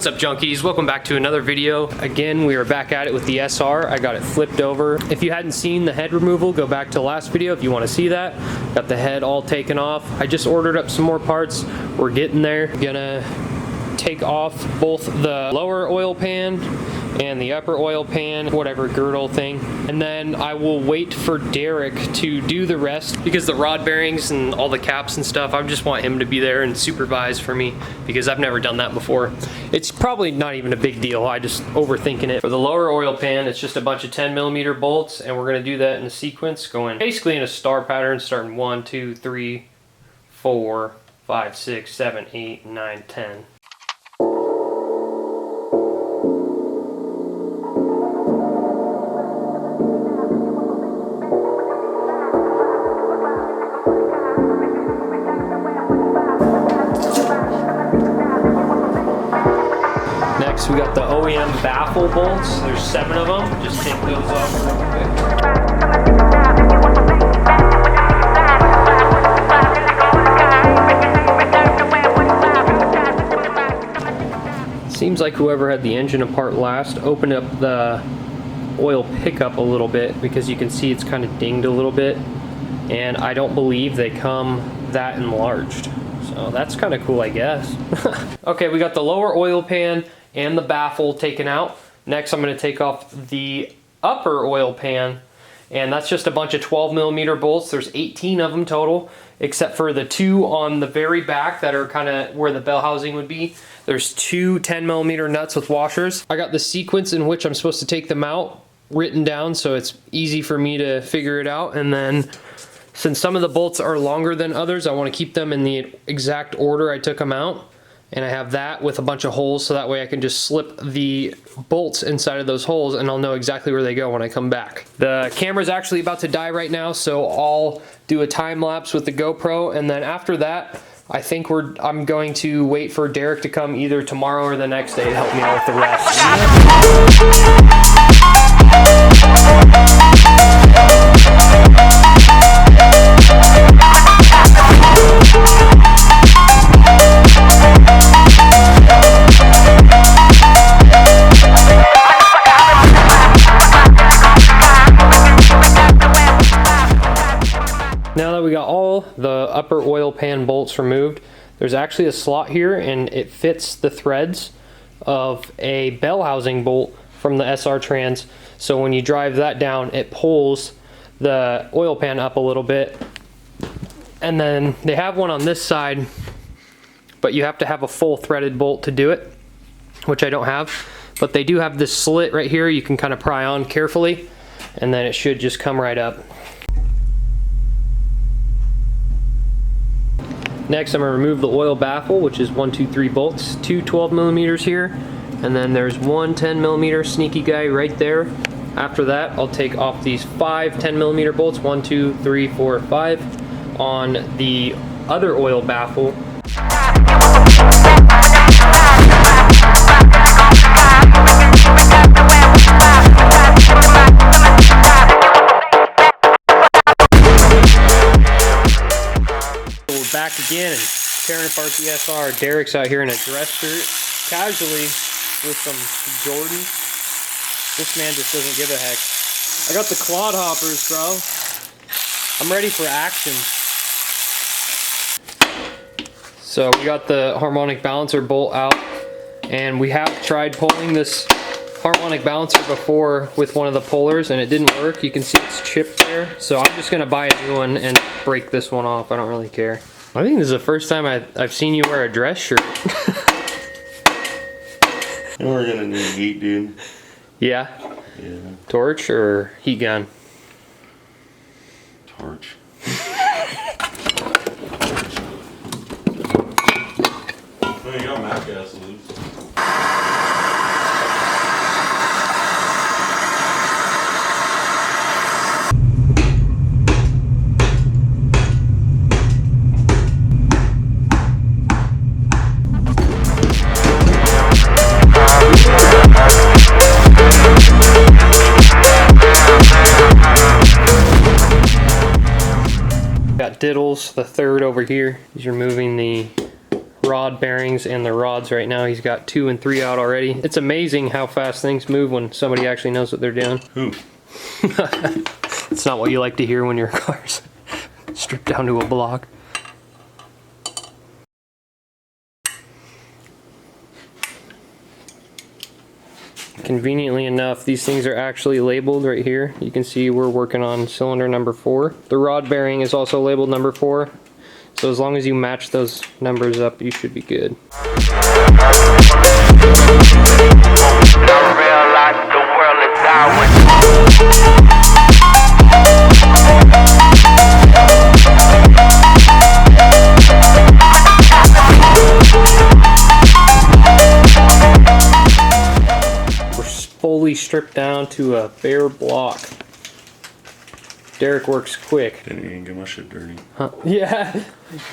What's up, junkies? Welcome back to another video. Again, we are back at it with the SR. I got it flipped over. If you hadn't seen the head removal, go back to the last video if you want to see that. Got the head all taken off. I just ordered up some more parts. We're getting there. Gonna take off both the lower oil pan and the upper oil pan, whatever girdle thing. And then I will wait for Derek to do the rest because the rod bearings and all the caps and stuff, I just want him to be there and supervise for me because I've never done that before. It's probably not even a big deal. I just overthinking it. For the lower oil pan, it's just a bunch of 10mm bolts, and we're gonna do that in a sequence, going basically in a star pattern, starting 1, 2, 3, 4, 5, 6, 7, 8, 9, 10. Next, we got the OEM baffle bolts. There's 7 of them. Just take those off real quick. Seems like whoever had the engine apart last opened up the oil pickup a little bit because you can see it's kind of dinged a little bit. And I don't believe they come that enlarged. So that's kind of cool, I guess. Okay, we got the lower oil pan and the baffle taken out. Next, I'm going to take off the upper oil pan, and that's just a bunch of 12mm bolts. There's 18 of them total, except for the 2 on the very back that are kind of where the bell housing would be. There's 2 10mm nuts with washers. I got the sequence in which I'm supposed to take them out written down so it's easy for me to figure it out. And then since some of the bolts are longer than others, I want to keep them in the exact order I took them out. And I have that with a bunch of holes, so that way I can just slip the bolts inside of those holes and I'll know exactly where they go when I come back. The camera's actually about to die right now, so I'll do a time lapse with the GoPro, and then after that, I think I'm going to wait for Derek to come either tomorrow or the next day to help me out with the rest. Now that we got all the upper oil pan bolts removed, there's actually a slot here and it fits the threads of a bell housing bolt from the SR trans. So when you drive that down, it pulls the oil pan up a little bit. And then they have one on this side, but you have to have a full threaded bolt to do it, which I don't have. But they do have this slit right here you can kind of pry on carefully, and then it should just come right up. Next, I'm going to remove the oil baffle, which is 1, 2, 3 bolts, 2 12mm here, and then there's 1 10mm sneaky guy right there. After that, I'll take off these 5 10mm bolts, 1, 2, 3, 4, 5, on the other oil baffle. Back again and tearing apart the SR. Derek's out here in a dress shirt, casually with some Jordans. This man just doesn't give a heck. I got the clod hoppers, bro. I'm ready for action. So we got the harmonic balancer bolt out, and we have tried pulling this harmonic balancer before with one of the pullers and it didn't work. You can see it's chipped there. So I'm just gonna buy a new one and break this one off. I don't really care. I think this is the first time I've seen you wear a dress shirt. And we're gonna need heat, dude. Yeah? Yeah. Torch or heat gun? Torch. Oh, you got mac gas loose. Diddles, the third over here. He's removing the rod bearings and the rods right now. He's got 2 and 3 out already. It's amazing how fast things move when somebody actually knows what they're doing. Who? It's not what you like to hear when your car's stripped down to a block. Conveniently enough, these things are actually labeled right here. You can see we're working on cylinder number 4. The rod bearing is also labeled number 4. So as long as you match those numbers up, you should be good. Fully stripped down to a bare block. Derek works quick. Didn't even get my shit dirty. Huh? Yeah,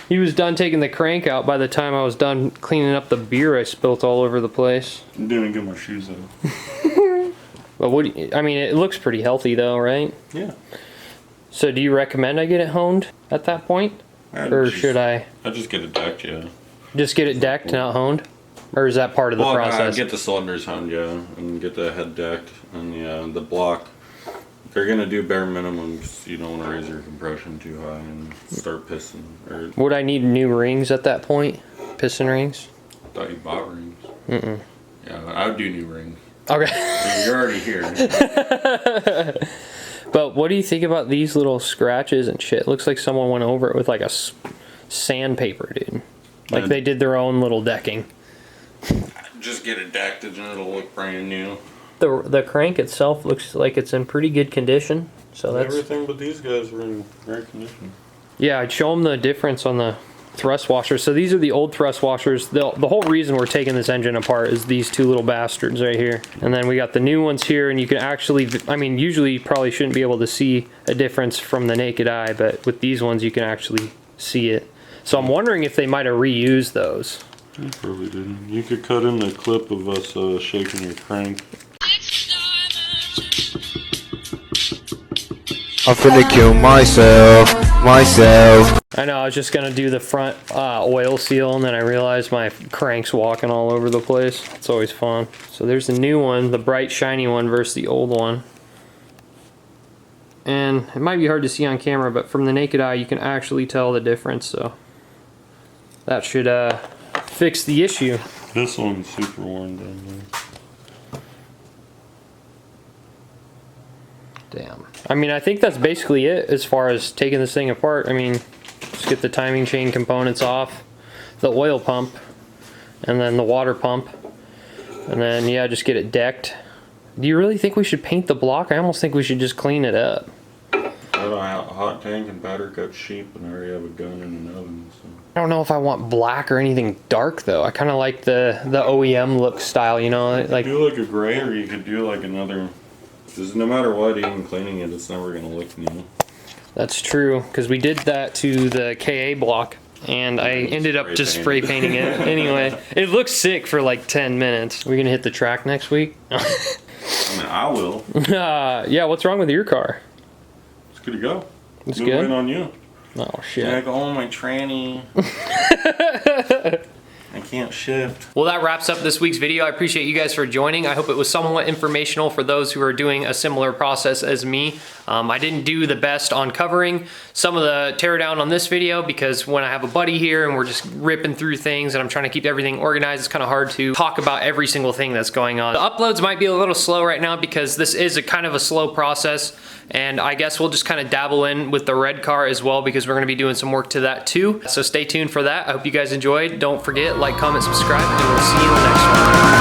he was done taking the crank out by the time I was done cleaning up the beer I spilt all over the place. Didn't even get my shoes out. But what do you, I mean, it looks pretty healthy though, right? Yeah. So do you recommend I get it honed at that point? Should I? I just get it decked, yeah. Just get it decked, not honed? Or is that part of the process? Get the cylinders honed, yeah, and get the head decked, and yeah, the block. They're gonna do bare minimum because you don't want to raise your compression too high and start pissing. Or Would I need new rings at that point? Piston rings? I thought you bought rings. Mm-mm. Yeah, I would do new rings. Okay. I mean, you're already here. But what do you think about these little scratches and shit? Looks like someone went over it with like a sandpaper, dude. Like they did their own little decking. Just get it decked and it'll look brand new. The crank itself looks like it's in pretty good condition. So that's everything but these guys were in great condition. Yeah, I'd show them the difference on the thrust washers. So these are the old thrust washers. The whole reason we're taking this engine apart is these 2 little bastards right here. And then we got the new ones here, and you can actually, I mean, usually you probably shouldn't be able to see a difference from the naked eye, but with these ones you can actually see it. So I'm wondering if they might have reused those. You probably didn't. You could cut in the clip of us shaking your crank. I'm finna kill myself. I know, I was just gonna do the front oil seal, and then I realized my crank's walking all over the place. It's always fun. So there's the new one, the bright shiny one versus the old one. And it might be hard to see on camera, but from the naked eye you can actually tell the difference, so that should fix the issue. This one's super worn down there. Damn. I mean, I think that's basically it as far as taking this thing apart. I mean, just get the timing chain components off, the oil pump, and then the water pump, and then yeah, just get it decked. Do you really think we should paint the block? I almost think we should just clean it up. I have a hot tank and batter cut sheep, and I already have a gun and an oven. So. I don't know if I want black or anything dark though. I kind of like the OEM look style, you know, like do like a gray, or you could do like another. Because no matter what, even cleaning it, it's never gonna look new. That's true, because we did that to the KA block, and I ended up just spray painting it anyway. It looks sick for like 10 minutes. We're gonna hit the track next week. I mean, I will. Yeah, what's wrong with your car? It's good to go. It's Moving good? on you. Oh, shit. Like, oh, my tranny. I can't shift. Well, that wraps up this week's video. I appreciate you guys for joining. I hope it was somewhat informational for those who are doing a similar process as me. I didn't do the best on covering some of the teardown on this video because when I have a buddy here and we're just ripping through things and I'm trying to keep everything organized, it's kind of hard to talk about every single thing that's going on. The uploads might be a little slow right now because this is a kind of a slow process, and I guess we'll just kind of dabble in with the red car as well because we're going to be doing some work to that too. So stay tuned for that. I hope you guys enjoyed. Don't forget, like, comment, subscribe, and we'll see you in the next one.